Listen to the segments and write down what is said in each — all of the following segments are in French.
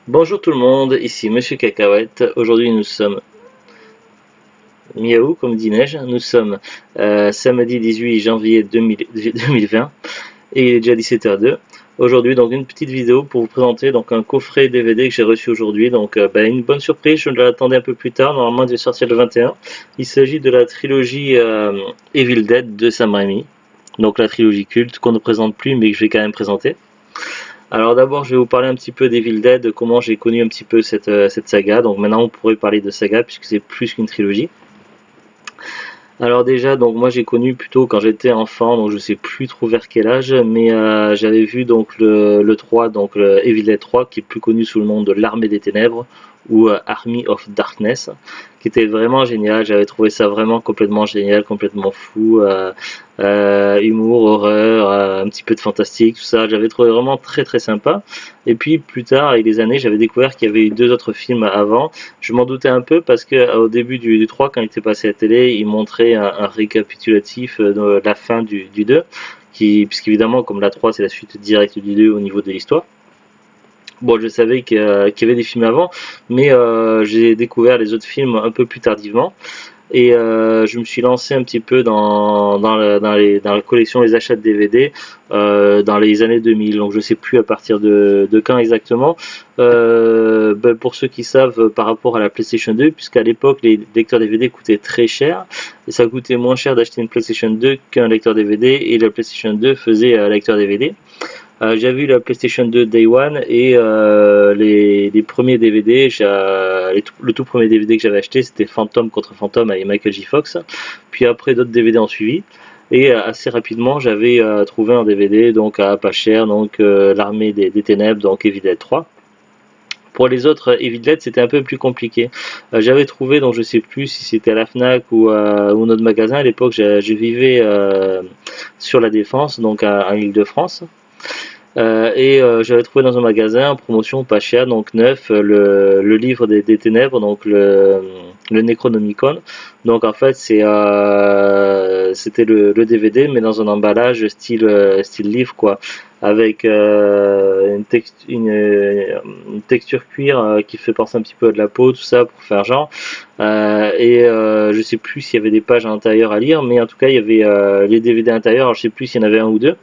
Bonjour tout le monde, ici Monsieur Cacahuète. Aujourd'hui nous sommes miaou comme dit Neige. Nous sommes samedi 18 janvier 2020 et il est déjà 17h02. Aujourd'hui donc une petite vidéo pour vous présenter donc un coffret DVD que j'ai reçu aujourd'hui. Donc une bonne surprise, je l'attendais un peu plus tard, normalement il devait sortir le 21. Il s'agit de la trilogie Evil Dead de Sam Raimi. Donc la trilogie culte qu'on ne présente plus mais que je vais quand même présenter. Alors d'abord, je vais vous parler un petit peu d'Evil Dead, comment j'ai connu un petit peu cette saga. Donc maintenant, on pourrait parler de saga puisque c'est plus qu'une trilogie. Alors déjà, donc moi j'ai connu plutôt quand j'étais enfant, donc je sais plus trop vers quel âge, mais j'avais vu donc le 3, donc le Evil Dead 3, qui est plus connu sous le nom de l'Armée des Ténèbres ou Army of Darkness, qui était vraiment génial. J'avais trouvé ça vraiment complètement génial, complètement fou, humour, horreur, un petit peu de fantastique, tout ça. J'avais trouvé vraiment très très sympa. Et puis plus tard, avec les années, j'avais découvert qu'il y avait eu deux autres films avant. Je m'en doutais un peu parce que au début du 3, quand il était passé à la télé, il montrait un récapitulatif de la fin du 2, puisqu'évidemment, comme la 3 c'est la suite directe du 2 au niveau de l'histoire. Bon, je savais qu'il y avait des films avant, mais j'ai découvert les autres films un peu plus tardivement. Et je me suis lancé un petit peu dans la collection, les achats de DVD dans les années 2000. Donc je sais plus à partir de quand exactement. Pour ceux qui savent, par rapport à la PlayStation 2, puisqu'à l'époque les lecteurs DVD coûtaient très cher, et ça coûtait moins cher d'acheter une PlayStation 2 qu'un lecteur DVD, et la PlayStation 2 faisait lecteur DVD. J'avais eu la PlayStation 2 Day One et les premiers DVD, le tout premier DVD que j'avais acheté c'était Phantom contre Phantom avec Michael J. Fox. Puis après d'autres DVD ont suivi. Et assez rapidement j'avais trouvé un DVD donc à pas cher, donc l'Armée des Ténèbres, donc Evil Dead 3. Pour les autres Evil Dead c'était un peu plus compliqué. J'avais trouvé, donc je sais plus si c'était à la Fnac ou notre magasin à l'époque, je vivais sur la Défense, donc à Île-de-France. J'avais trouvé dans un magasin en promotion pas cher, donc neuf, le livre des ténèbres, donc le Necronomicon. Donc en fait c'était le DVD mais dans un emballage style livre quoi, avec une texture cuir qui fait penser un petit peu à de la peau, tout ça pour faire genre. Je sais plus s'il y avait des pages à l'intérieur à lire, mais en tout cas il y avait les DVD à l'intérieur. Alors je sais plus s'il y en avait un ou deux.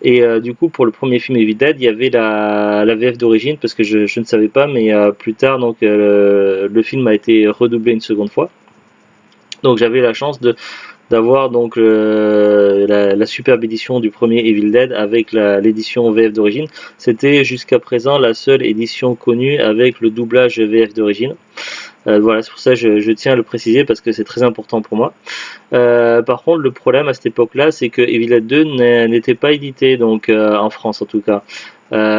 Et du coup, pour le premier film Evil Dead, il y avait la VF d'origine, parce que je ne savais pas, mais plus tard, donc le film a été redoublé une seconde fois. Donc j'avais la chance d'avoir donc la superbe édition du premier Evil Dead avec l'édition VF d'origine. C'était jusqu'à présent la seule édition connue avec le doublage VF d'origine. Voilà, c'est pour ça que je tiens à le préciser parce que c'est très important pour moi. Par contre, le problème à cette époque-là, c'est que Evil Dead 2 n'était pas édité, donc en France en tout cas.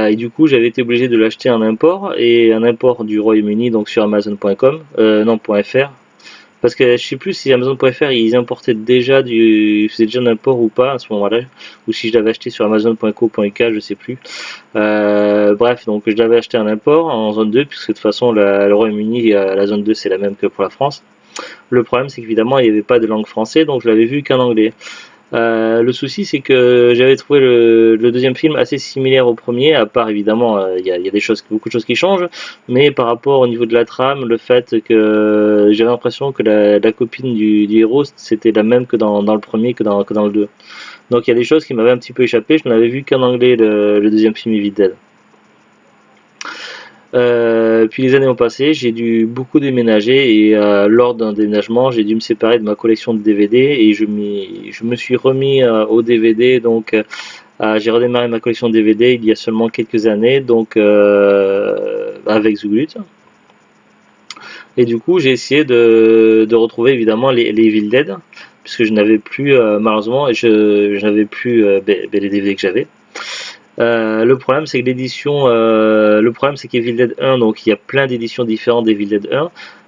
Et du coup, j'avais été obligé de l'acheter en import, et un import du Royaume-Uni, donc sur Amazon.com, non .fr. Parce que je sais plus si Amazon.fr ils importaient déjà ils faisaient déjà un import ou pas à ce moment-là, ou si je l'avais acheté sur Amazon.co.uk, je sais plus. Bref, donc je l'avais acheté en import en zone 2, puisque de toute façon le Royaume-Uni, la zone 2 c'est la même que pour la France. Le problème c'est qu'évidemment il n'y avait pas de langue française, donc je l'avais vu qu'en anglais. Le souci c'est que j'avais trouvé le deuxième film assez similaire au premier, à part évidemment il y a beaucoup de choses qui changent, mais par rapport au niveau de la trame, le fait que j'avais l'impression que la copine du héros c'était la même que dans le premier, que dans le 2. Donc il y a des choses qui m'avaient un petit peu échappé, je n'avais vu qu'en anglais le deuxième film Evil Dead. Puis les années ont passé, j'ai dû beaucoup déménager, et lors d'un déménagement, j'ai dû me séparer de ma collection de DVD, et je me suis remis au DVD. Donc j'ai redémarré ma collection de DVD il y a seulement quelques années, donc avec Zugut. Et du coup, j'ai essayé de retrouver évidemment les Evil Dead, puisque je n'avais plus malheureusement, je n'avais plus les DVD que j'avais. Le problème c'est qu'Evil Dead 1, donc il y a plein d'éditions différentes d'Evil Dead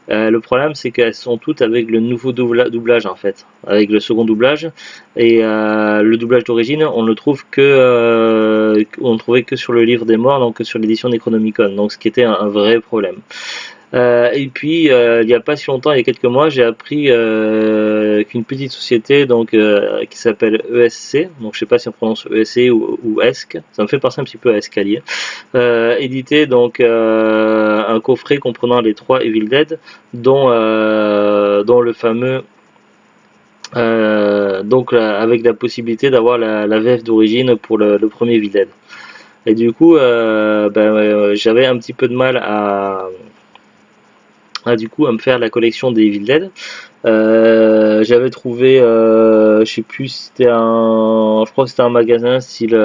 1. Le problème c'est qu'elles sont toutes avec le nouveau doublage en fait, avec le second doublage, et le doublage d'origine on le trouve on le trouvait que sur le livre des morts, donc que sur l'édition Necronomicon, donc ce qui était un vrai problème. Et puis il n'y a pas si longtemps, il y a quelques mois, j'ai appris qu'une petite société donc qui s'appelle ESC, donc je sais pas si on prononce ESC ou ESC, ça me fait penser un petit peu à Escalier, édité donc un coffret comprenant les 3 Evil Dead, dont le fameux donc avec la possibilité d'avoir la VF d'origine pour le premier Evil Dead. Et du coup, j'avais un petit peu de mal à me faire la collection des Evil Dead. J'avais trouvé, je sais plus, je crois que c'était un magasin style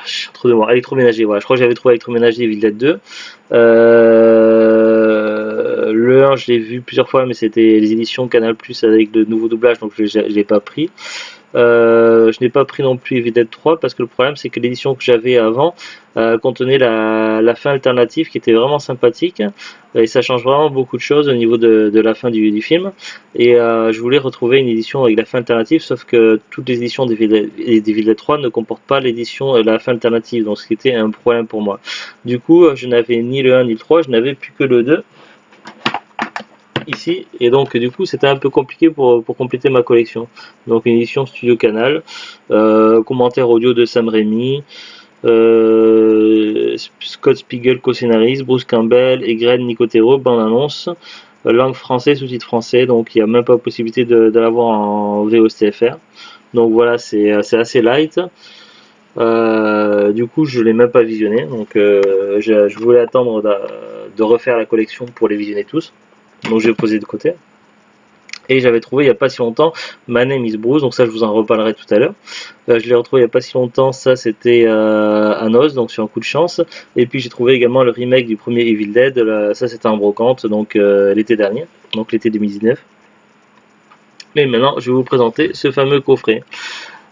je suis en train de voir, électroménager, voilà, je crois que j'avais trouvé électroménager Evil Dead 2. Le 1, je l'ai vu plusieurs fois, mais c'était les éditions Canal Plus avec le nouveau doublage, donc je l'ai pas pris. Je n'ai pas pris non plus Evil Dead 3 parce que le problème c'est que l'édition que j'avais avant contenait la fin alternative qui était vraiment sympathique et ça change vraiment beaucoup de choses au niveau de la fin du film et je voulais retrouver une édition avec la fin alternative, sauf que toutes les éditions d'Evil Dead 3 ne comportent pas l'édition la fin alternative, donc ce qui était un problème pour moi. Du coup je n'avais ni le 1 ni le 3, je n'avais plus que le 2 ici, et donc du coup c'était un peu compliqué pour compléter ma collection. Donc une édition Studio Canal, commentaire audio de Sam Raimi, Scott Spiegel co-scénariste, Bruce Campbell, Egren Nicotero, bande-annonce, langue française, sous-titre français, donc il n'y a même pas possibilité de l'avoir en VOSTFR. Donc voilà, c'est assez light. Du coup je l'ai même pas visionné, donc je voulais attendre de refaire la collection pour les visionner tous. Donc je vais poser de côté. Et j'avais trouvé il n'y a pas si longtemps My Name is Bruce, donc ça je vous en reparlerai tout à l'heure. Je l'ai retrouvé il n'y a pas si longtemps, ça c'était un os, donc sur un coup de chance. Et puis j'ai trouvé également le remake du premier Evil Dead, ça c'était en brocante, donc l'été dernier, donc l'été 2019. Mais maintenant je vais vous présenter ce fameux coffret.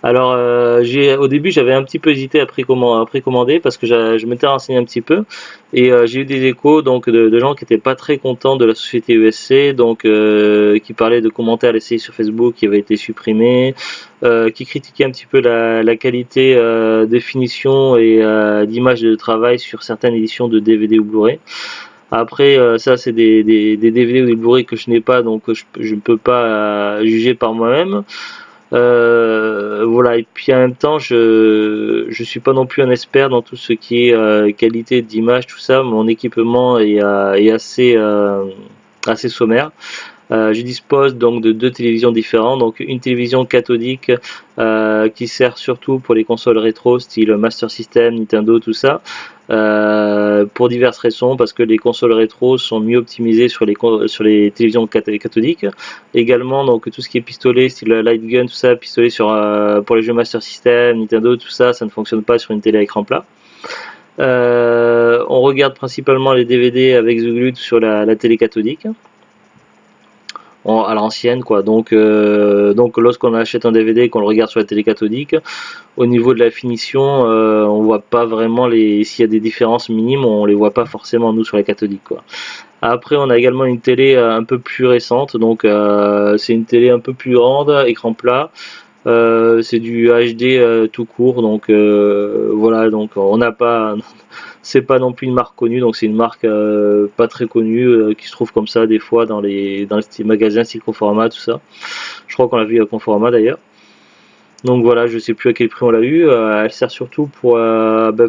Alors, au début, j'avais un petit peu hésité à précommander parce que je m'étais renseigné un petit peu et j'ai eu des échos donc de gens qui n'étaient pas très contents de la société ESC, donc qui parlaient de commentaires laissés sur Facebook qui avaient été supprimés, qui critiquaient un petit peu la qualité de finition et d'image de travail sur certaines éditions de DVD ou Blu-ray. Après, ça c'est des DVD ou des Blu-ray que je n'ai pas, donc je ne peux pas juger par moi-même. Voilà, et puis en même temps je suis pas non plus un expert dans tout ce qui est qualité d'image, tout ça. Mon équipement est assez sommaire. Je dispose donc de 2 télévisions différentes, donc une télévision cathodique qui sert surtout pour les consoles rétro style Master System, Nintendo, tout ça, pour diverses raisons, parce que les consoles rétro sont mieux optimisées sur les télévisions cathodiques. Également donc tout ce qui est pistolet style light gun, tout ça, pistolet pour les jeux Master System, Nintendo, tout ça, ça ne fonctionne pas sur une télé à écran plat. On regarde principalement les DVD avec The Glut sur la télé cathodique. À l'ancienne quoi, donc lorsqu'on achète un DVD et qu'on le regarde sur la télé cathodique, au niveau de la finition on voit pas vraiment s'il y a des différences minimes, on les voit pas forcément nous sur la cathodique quoi. Après on a également une télé un peu plus récente, donc c'est une télé un peu plus grande, écran plat, c'est du HD tout court, donc voilà, donc on n'a pas c'est pas non plus une marque connue, donc c'est une marque pas très connue qui se trouve comme ça des fois dans les magasins style Conforama, tout ça. Je crois qu'on l'a vu à Conforama d'ailleurs. Donc voilà, je sais plus à quel prix on l'a eu. Elle sert surtout pour la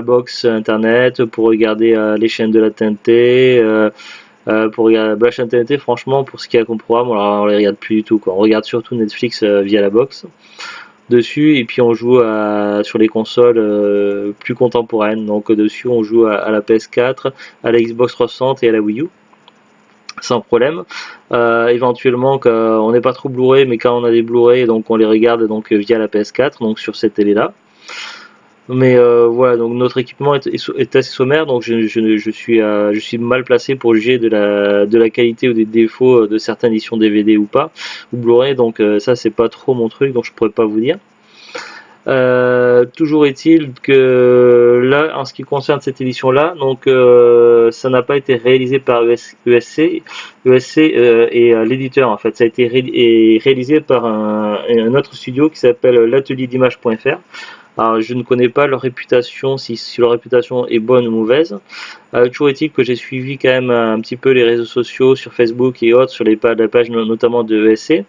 box internet, pour regarder les chaînes de la TNT. Pour regarder la chaîne TNT, franchement, pour ce qu'il y a comme programme, on les regarde plus du tout quoi. On regarde surtout Netflix via la box dessus, et puis on joue sur les consoles plus contemporaines, donc dessus on joue à la PS4, à la Xbox 360 et à la Wii U sans problème. Éventuellement on n'est pas trop Blu-ray, mais quand on a des Blu-ray, donc on les regarde donc via la PS4, donc sur cette télé là. Mais voilà, donc notre équipement est assez sommaire, donc je suis mal placé pour juger de la qualité ou des défauts de certaines éditions DVD ou pas, ou Blu-ray, donc ça c'est pas trop mon truc, donc je pourrais pas vous dire. Toujours est-il que là, en ce qui concerne cette édition là, donc ça n'a pas été réalisé par ESC. ESC est l'éditeur en fait, ça a été réalisé par un autre studio qui s'appelle l'atelier d'image.fr. Alors je ne connais pas leur réputation, si leur réputation est bonne ou mauvaise. Toujours est-il que j'ai suivi quand même un petit peu les réseaux sociaux sur Facebook et autres, sur la page notamment de ESC,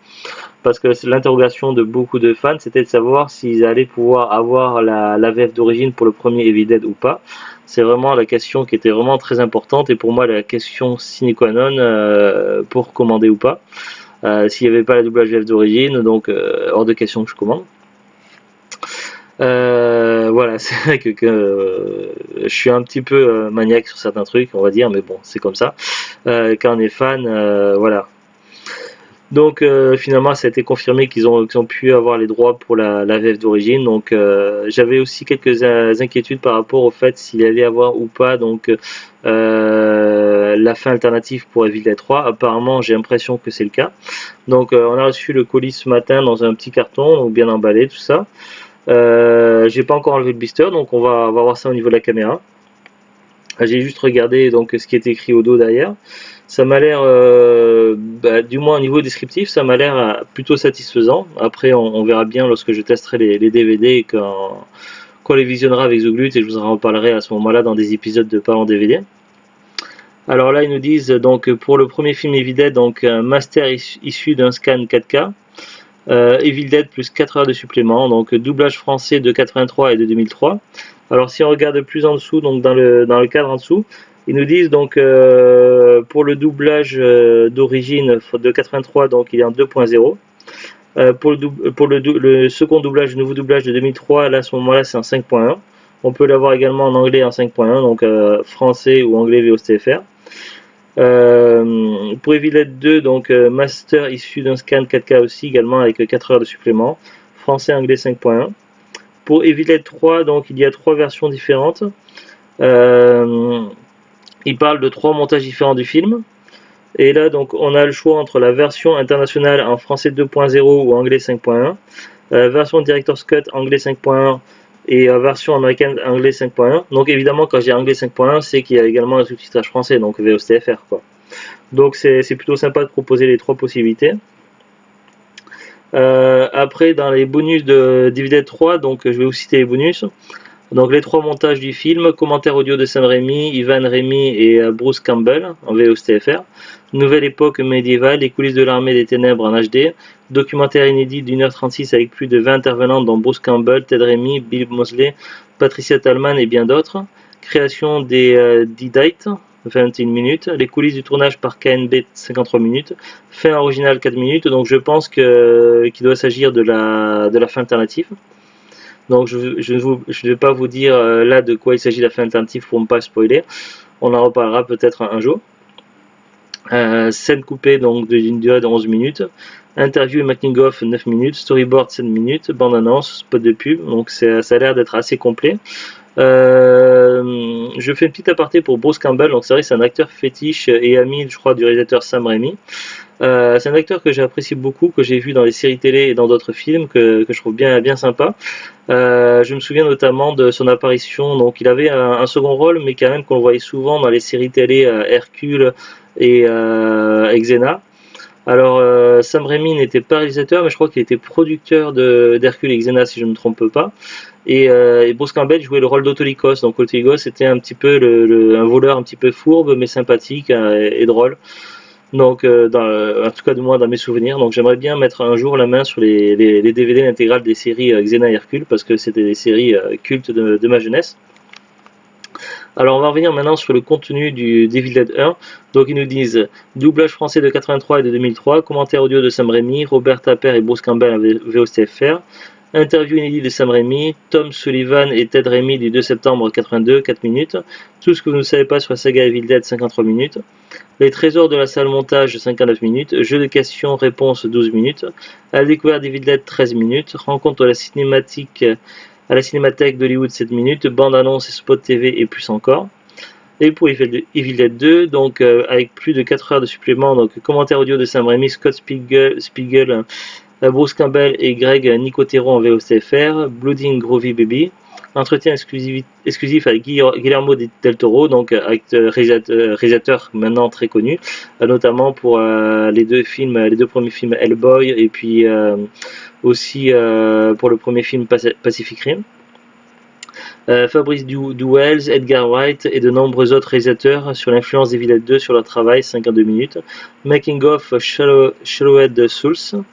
parce que l'interrogation de beaucoup de fans, c'était de savoir s'ils allaient pouvoir avoir la VF d'origine pour le premier Evil Dead ou pas. C'est vraiment la question qui était vraiment très importante, et pour moi la question sine qua non pour commander ou pas. S'il n'y avait pas la doublage VF d'origine, donc hors de question que je commande. Voilà, c'est vrai que je suis un petit peu maniaque sur certains trucs, on va dire, mais bon, c'est comme ça. Quand on est fan, voilà. Donc finalement, ça a été confirmé qu'ils ont pu avoir les droits pour la VF d'origine. Donc j'avais aussi quelques inquiétudes par rapport au fait s'il allait avoir ou pas donc la fin alternative pour Evil Dead 3. Apparemment, j'ai l'impression que c'est le cas. Donc on a reçu le colis ce matin dans un petit carton, donc bien emballé, tout ça. J'ai pas encore enlevé le blister, donc on va voir ça au niveau de la caméra. J'ai juste regardé donc ce qui est écrit au dos derrière. Ça m'a l'air, du moins au niveau descriptif, ça m'a l'air plutôt satisfaisant. Après, on verra bien lorsque je testerai les DVD et quand on les visionnera avec The Glut, et je vous en reparlerai à ce moment-là dans des épisodes de Parlons DVD. Alors là, ils nous disent donc pour le premier film Evil Dead, donc un master issu d'un scan 4K. Evil Dead plus 4 heures de supplément, donc doublage français de 83 et de 2003. Alors si on regarde plus en dessous, donc dans le cadre en dessous, ils nous disent donc pour le doublage d'origine de 83, donc il est en 2.0. Pour le second doublage, le nouveau doublage de 2003, là à ce moment-là c'est en 5.1. On peut l'avoir également en anglais en 5.1, donc français ou anglais VOSTFR. Pour Evil Dead 2, donc master issu d'un scan 4K aussi, également avec 4 heures de supplément, français anglais 5.1. Pour Evil Dead 3, donc il y a 3 versions différentes. Il parle de 3 montages différents du film. Et là, donc, on a le choix entre la version internationale en français 2.0 ou anglais 5.1, version Director's Cut anglais 5.1 et version américaine anglais 5.1. Donc évidemment, quand j'ai anglais 5.1, c'est qu'il y a également un sous-titrage français, donc VOSTFR, quoi. Donc c'est plutôt sympa de proposer les 3 possibilités. Après, dans les bonus de Evil Dead 3, donc je vais vous citer les bonus. Donc les 3 montages du film, commentaire audio de Sam Raimi, Ivan Raimi et Bruce Campbell en VOSTFR, nouvelle époque médiévale, les coulisses de l'armée des ténèbres en HD, documentaire inédit d'1h36 avec plus de 20 intervenants dont Bruce Campbell, Ted Raimi, Bill Moseley, Patricia Tallman et bien d'autres, création des D-Dite, 21 minutes, les coulisses du tournage par KNB 53 minutes, fin originale 4 minutes, donc je pense qu'il doit s'agir de la fin alternative. Donc je ne vais pas vous dire là de quoi il s'agit la fin alternative pour ne pas spoiler. On en reparlera peut-être un jour. Scène coupée donc d'une durée de 11 minutes. Interview et making of 9 minutes. Storyboard 7 minutes. Bande annonce, spot de pub. Donc ça a l'air d'être assez complet. Je fais une petite aparté pour Bruce Campbell. Donc c'est vrai que c'est un acteur fétiche et ami, je crois, du réalisateur Sam Raimi. C'est un acteur que j'apprécie beaucoup, que j'ai vu dans les séries télé et dans d'autres films, que je trouve bien sympa. Je me souviens notamment de son apparition, donc il avait un second rôle, mais quand même qu'on le voyait souvent dans les séries télé Hercule et Xena. Alors Sam Raimi n'était pas réalisateur, mais je crois qu'il était producteur d'Hercule et Xena, si je ne me trompe pas. Et Bruce Campbell jouait le rôle d'Autolycos. Donc Autolycos c'était un petit peu un voleur un petit peu fourbe, mais sympathique et drôle. Donc, en tout cas de moi dans mes souvenirs. Donc j'aimerais bien mettre un jour la main sur les DVD intégrales des séries Xena et Hercule, parce que c'était des séries cultes de ma jeunesse. Alors on va revenir maintenant sur le contenu du Evil Dead 1. Donc ils nous disent doublage français de 83 et de 2003, commentaire audio de Sam Raimi, Robert Tapper et Bruce Campbell avec VOSTFR, interview inédite de Sam Raimi, Tom Sullivan et Ted Raimi du 2 septembre 82, 4 minutes, tout ce que vous ne savez pas sur la saga Evil Dead 53 minutes, les trésors de la salle montage 59 minutes, jeu de questions-réponses 12 minutes, à la découverte d'Evil Dead 13 minutes, rencontre à la cinémathèque d'Hollywood 7 minutes, bande-annonce et spot TV et plus encore. Et pour Evil Dead 2, donc avec plus de 4 heures de supplément, donc commentaire audio de Sam Raimi, Scott Spiegel, Bruce Campbell et Greg Nicotero en VOSTFR, Bloody and Groovy Baby, entretien exclusif avec Guillermo del Toro, donc réalisateur maintenant très connu, notamment pour les deux premiers films Hellboy et puis aussi pour le premier film Pacific Rim. Fabrice Douwels, Edgar Wright et de nombreux autres réalisateurs sur l'influence d'Evil Dead 2 sur leur travail, 52 minutes. Making of Shallowhead Souls,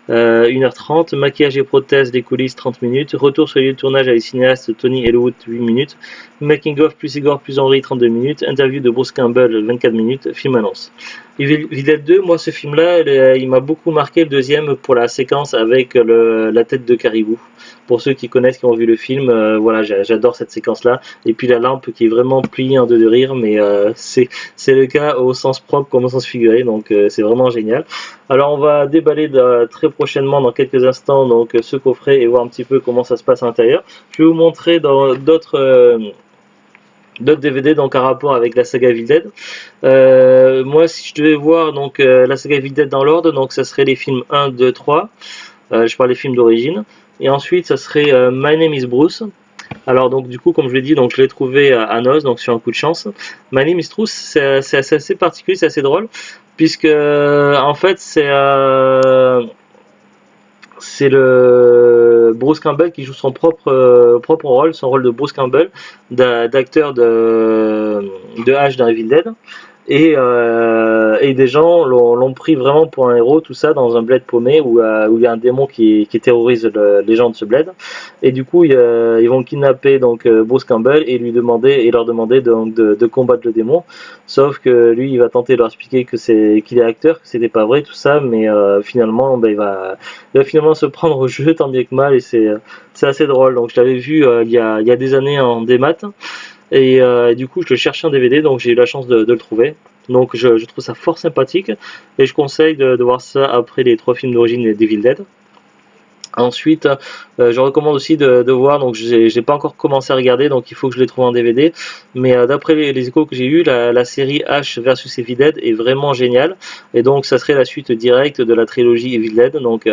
1h30, maquillage et prothèses des coulisses 30 minutes, retour sur les lieux de tournage avec les cinéastes Tony Elwood 8 minutes, making of plus Igor plus Henry 32 minutes, interview de Bruce Campbell 24 minutes, film annonce. Evil Dead 2, moi ce film là il m'a beaucoup marqué, le deuxième pour la séquence avec la tête de caribou. Pour ceux qui connaissent, qui ont vu le film, voilà, j'adore cette séquence là, et puis la lampe qui est vraiment pliée en deux de rire, mais c'est le cas au sens propre comme au sens figuré, donc c'est vraiment génial. Alors on va déballer très prochainement dans quelques instants donc ce coffret et voir un petit peu comment ça se passe à l'intérieur. Je vais vous montrer dans d'autres DVD donc en rapport avec la saga Evil Dead. Moi si je devais voir donc la saga Evil Dead dans l'ordre, donc ça serait les films 1, 2, 3. Je parle des films d'origine. Et ensuite ça serait My Name is Bruce. Alors donc du coup comme je l'ai dit, donc je l'ai trouvé à Noz, donc sur un coup de chance. My Name is Bruce, c'est assez particulier, c'est assez drôle, puisque en fait c'est le Bruce Campbell qui joue son propre rôle, son rôle de Bruce Campbell, d'acteur de H dans Evil Dead. Et des gens l'ont pris vraiment pour un héros, tout ça, dans un bled paumé où il y a un démon qui terrorise les gens de ce bled. Et du coup, ils vont kidnapper donc Bruce Campbell et leur demander de combattre le démon. Sauf que lui, il va tenter de leur expliquer qu'il est acteur, que c'était pas vrai, tout ça, mais finalement, il va finalement se prendre au jeu tant bien que mal, et c'est assez drôle. Donc je l'avais vu il y a des années en démat. Et du coup, je le cherchais en DVD, donc j'ai eu la chance de le trouver. Donc je trouve ça fort sympathique, et je conseille de voir ça après les 3 films d'origine d'Evil Dead. Ensuite, je recommande aussi de voir, donc j'ai pas encore commencé à regarder, donc il faut que je les trouve en DVD, mais d'après les échos que j'ai eu, la série H versus Evil Dead est vraiment géniale, et donc ça serait la suite directe de la trilogie Evil Dead, donc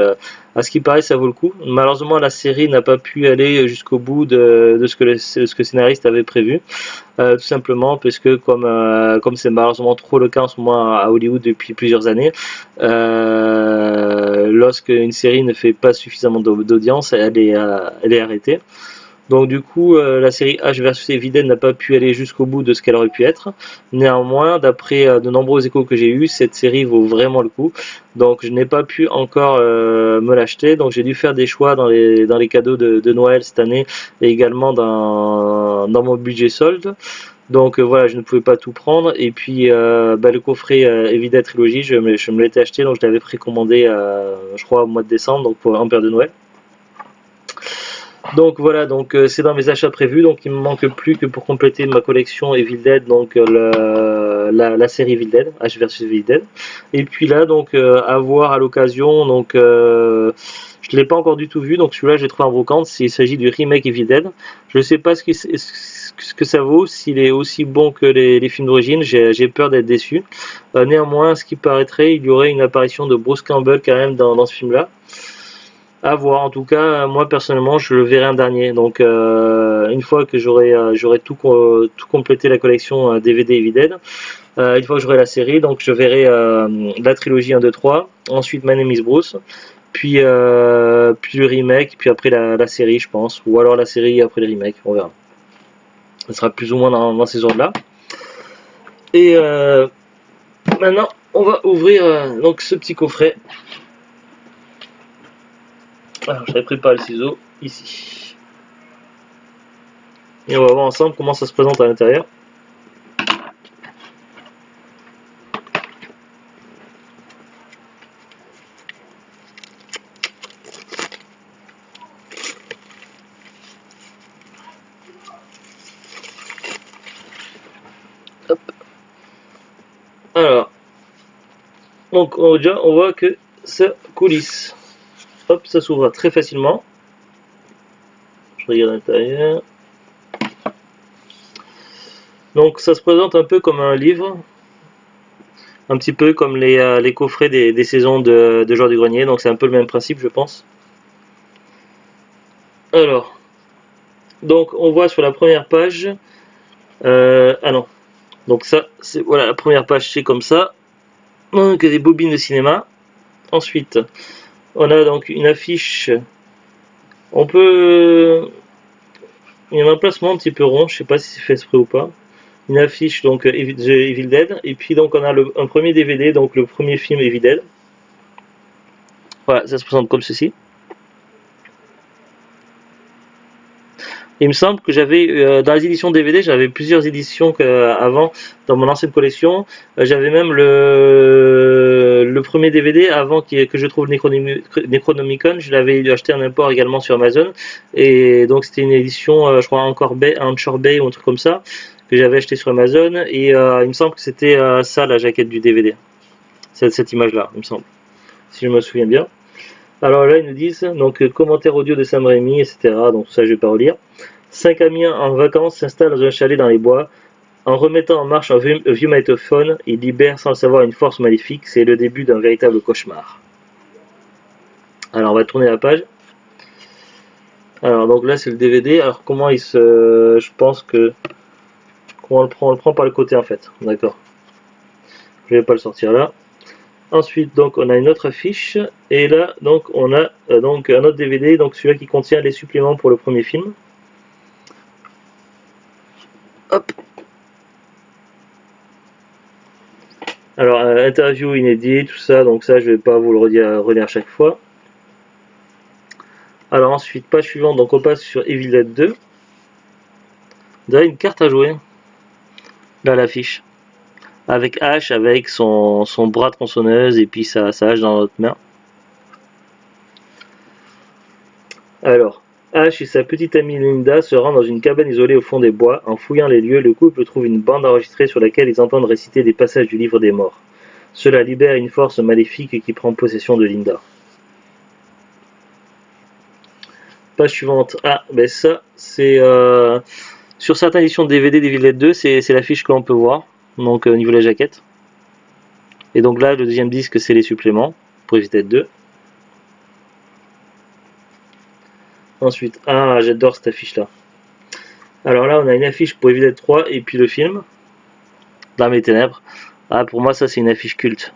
à ce qui paraît ça vaut le coup. Malheureusement la série n'a pas pu aller jusqu'au bout de ce que le scénariste avait prévu, tout simplement parce que comme c'est malheureusement trop le cas en ce moment à Hollywood depuis plusieurs années, lorsque une série ne fait pas suffisamment d'audience, elle est arrêtée. Donc du coup, la série H versus Evil Dead n'a pas pu aller jusqu'au bout de ce qu'elle aurait pu être. Néanmoins, d'après de nombreux échos que j'ai eus, cette série vaut vraiment le coup. Donc je n'ai pas pu encore me l'acheter. Donc j'ai dû faire des choix dans les cadeaux de Noël cette année, et également dans mon budget solde. Donc voilà, je ne pouvais pas tout prendre. Et puis le coffret Evil Dead Trilogy, je me l'étais acheté, donc je l'avais précommandé je crois au mois de décembre, donc en période de Noël. Donc voilà, donc c'est dans mes achats prévus, donc il me manque plus que pour compléter ma collection Evil Dead, donc la série Evil Dead, H versus Evil Dead. Et puis là, donc à voir à l'occasion, donc je ne l'ai pas encore du tout vu, donc celui-là j'ai trouvé en brocante, il s'agit du remake Evil Dead. Je ne sais pas ce que ça vaut, s'il est aussi bon que les films d'origine, j'ai peur d'être déçu. Néanmoins, ce qui paraîtrait, il y aurait une apparition de Bruce Campbell quand même dans ce film-là. À voir. En tout cas, moi personnellement, je le verrai un dernier. Donc, une fois que j'aurai tout complété la collection DVD Evil Dead, une fois que j'aurai la série, donc je verrai la trilogie 1, 2, 3. Ensuite, My Name is Bruce. Puis le remake. Puis après la série, je pense. Ou alors la série après le remake. On verra. Ça sera plus ou moins dans ces ordres-là. Et maintenant, on va ouvrir donc ce petit coffret. Alors, j'avais préparé le ciseau ici. Et on va voir ensemble comment ça se présente à l'intérieur. Hop. Alors, donc déjà on voit que ça coulisse. Hop, ça s'ouvre très facilement. Je regarde à l'intérieur. Donc ça se présente un peu comme un livre, un petit peu comme les coffrets des saisons de Joueurs du Grenier, donc c'est un peu le même principe je pense. Alors, donc on voit sur la première page, ah non, donc ça, c'est voilà, la première page c'est comme ça, donc des bobines de cinéma. Ensuite, on a donc une affiche, on peut il y a un emplacement un petit peu rond, je sais pas si c'est fait exprès ou pas. Une affiche donc Evil Dead, et puis donc on a un premier DVD, donc le premier film Evil Dead. Voilà, ça se présente comme ceci. Il me semble que j'avais dans les éditions DVD, j'avais plusieurs éditions avant dans mon ancienne collection. J'avais même le premier DVD avant que je trouve Necronomicon. Je l'avais acheté en import également sur Amazon. Et donc c'était une édition, je crois encore Anchor Bay ou un truc comme ça, que j'avais acheté sur Amazon. Et il me semble que c'était ça la jaquette du DVD. Cette image-là, il me semble. Si je me souviens bien. Alors là, ils nous disent, donc commentaire audio de Sam Raimi, etc. Donc ça, je vais pas relire. 5 amis en vacances s'installent dans un chalet dans les bois. En remettant en marche un vieux magnétophone, ils libèrent sans le savoir une force maléfique. C'est le début d'un véritable cauchemar. Alors on va tourner la page. Alors donc là c'est le DVD. Alors comment il se... Je pense que... Comment on le prend par le côté en fait. D'accord. Je vais pas le sortir là. Ensuite, donc, on a une autre affiche, et là, donc, on a donc un autre DVD, donc celui-là qui contient les suppléments pour le premier film. Hop. Alors, interview inédit, tout ça, donc ça, je vais pas vous le relire chaque fois. Alors ensuite, page suivante, donc on passe sur Evil Dead 2. Vous avez une carte à jouer, là, l'affiche. Avec Ash, avec son bras tronçonneuse, et puis sa hache dans l'autre main. Alors, Ash et sa petite amie Linda se rendent dans une cabane isolée au fond des bois. En fouillant les lieux, le couple trouve une bande enregistrée sur laquelle ils entendent réciter des passages du livre des morts. Cela libère une force maléfique qui prend possession de Linda. Page suivante. Ah, ben ça, c'est... sur certaines éditions de DVD d'Evil Dead 2, c'est l'affiche que l'on peut voir, donc au niveau de la jaquette. Et donc là, le deuxième disque, c'est les suppléments pour Evil Dead 2. Ensuite, ah, j'adore cette affiche-là. Alors là, on a une affiche pour Evil Dead 3 et puis le film, L'Armée des Ténèbres. Ah, pour moi, ça, c'est une affiche culte.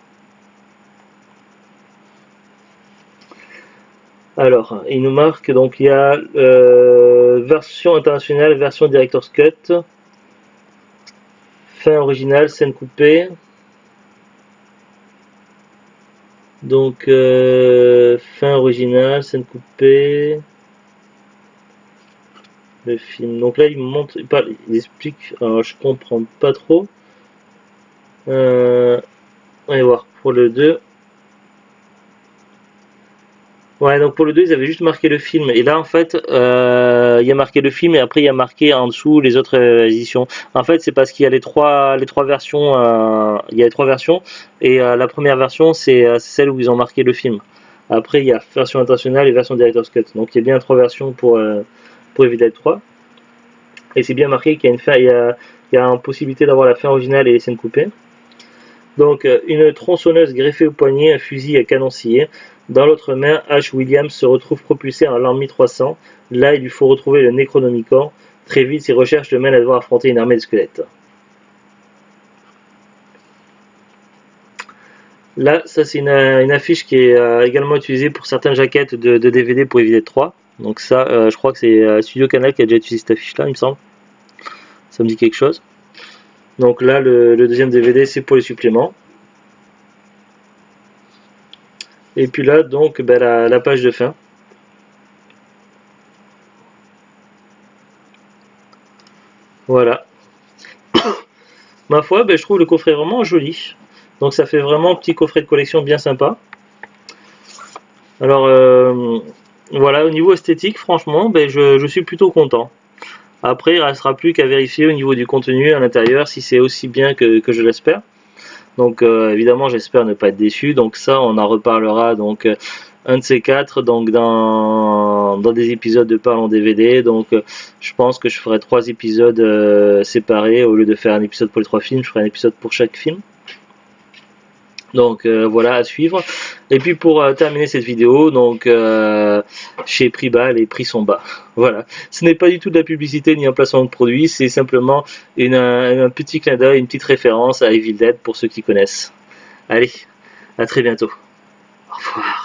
Alors, il nous marque, donc il y a version internationale, version Director's Cut, fin originale, scène coupée. Donc, fin originale, scène coupée. Le film. Donc là, il montre, il explique. Alors, je comprends pas trop. On va voir pour le 2. Ouais, donc pour le 2, ils avaient juste marqué le film. Et là, en fait, il y a marqué le film et après, il y a marqué en dessous les autres éditions. En fait, c'est parce qu'il y a les trois versions. Il y a les trois versions. Et la première version, c'est celle où ils ont marqué le film. Après, il y a version internationale et version Director's Cut. Donc, il y a bien trois versions pour Evil Dead 3. Et c'est bien marqué qu'il y a une fin, il y a une possibilité d'avoir la fin originale et les scènes coupées. Donc, une tronçonneuse greffée au poignet, un fusil à canon scié. Dans l'autre main, Ash Williams se retrouve propulsé en l'an 1300. Là, il lui faut retrouver le Necronomicon. Très vite, ses recherches le mènent à devoir affronter une armée de squelettes. Là, ça c'est une affiche qui est également utilisée pour certaines jaquettes de DVD pour Evil Dead 3. Donc ça, je crois que c'est Studio Canal qui a déjà utilisé cette affiche-là, il me semble. Ça me dit quelque chose. Donc là, le deuxième DVD, c'est pour les suppléments. Et puis là, donc, ben, la page de fin. Voilà. Ma foi, ben, je trouve le coffret vraiment joli. Donc ça fait vraiment petit coffret de collection bien sympa. Alors, voilà, au niveau esthétique, franchement, ben, je suis plutôt content. Après, il ne restera plus qu'à vérifier au niveau du contenu à l'intérieur si c'est aussi bien que je l'espère. Donc évidemment, j'espère ne pas être déçu. Donc ça, on en reparlera donc un de ces quatre donc dans des épisodes de Parlons DVD. Donc je pense que je ferai 3 épisodes séparés au lieu de faire un épisode pour les 3 films. Je ferai un épisode pour chaque film. Donc voilà, à suivre. Et puis pour terminer cette vidéo, donc chez Prix Bas, les prix sont bas. Voilà, ce n'est pas du tout de la publicité ni un placement de produit, c'est simplement un petit clin d'œil, une petite référence à Evil Dead pour ceux qui connaissent. Allez, à très bientôt. Au revoir.